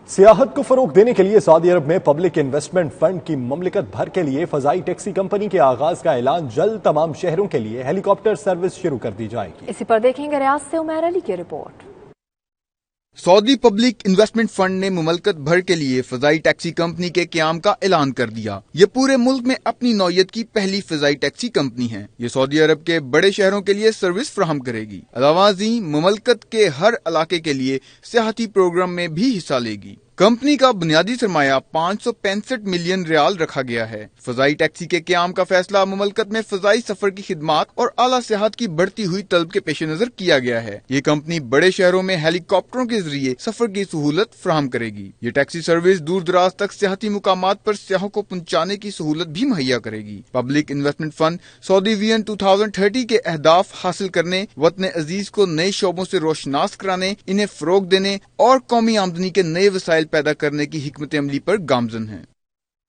سیاحت کو فروغ دینے کے لیے سعودی عرب میں پبلک انویسٹمنٹ فنڈ کی مملکت بھر کے لیے فضائی ٹیکسی کمپنی کے آغاز کا اعلان جلد تمام شہروں کے لیے ہیلی کاپٹر سروس شروع کر دی جائے گی۔ اسی پر دیکھیں گے ریاض سے عمیر علی کی report. Saudi public investment fund نے مملکت بھر کے لیے فضائی ٹیکسی کمپنی کے قیام کا اعلان کر دیا۔ یہ پورے ملک میں اپنی نوعیت کی پہلی فضائی ٹیکسی کمپنی ہے۔ یہ سعودی عرب کے بڑے شہروں کے لیے سروس فراہم کرے گی۔ علاوہ ازیں مملکت کے ہر علاقے کے لیے سیاحتی پروگرام میں بھی حصہ لے گی۔ کمپنی کا بنیادی سرمایہ 565 ملین ریال رکھا گیا ہے۔ فضائی ٹیکسی کے قیام کا فیصلہ مملکت میں فضائی سفر کی خدمات اور اعلیٰ سیاحت کی بڑھتی ہوئی طلب کے پیش نظر کیا گیا ہے۔ یہ کمپنی بڑے شہروں میں ہیلی کاپٹروں کے ذریعے سفر کی سہولت فراہم کرے گی۔ یہ ٹیکسی سروس دور دراز تک سیاحتی مقامات پر سیاحوں کو پہنچانے کی سہولت بھی مہیا کرے گی۔ پبلک انویسٹمنٹ فنڈ سعودی ویژن 2030 کے اہداف حاصل کرنے، وطن عزیز کو نئے شعبوں سے روشناس کرانے، انہیں فروغ دینے اور قومی آمدنی کے نئے وسائل پیدا کرنے کی حکمت عملی پر گامزن ہے۔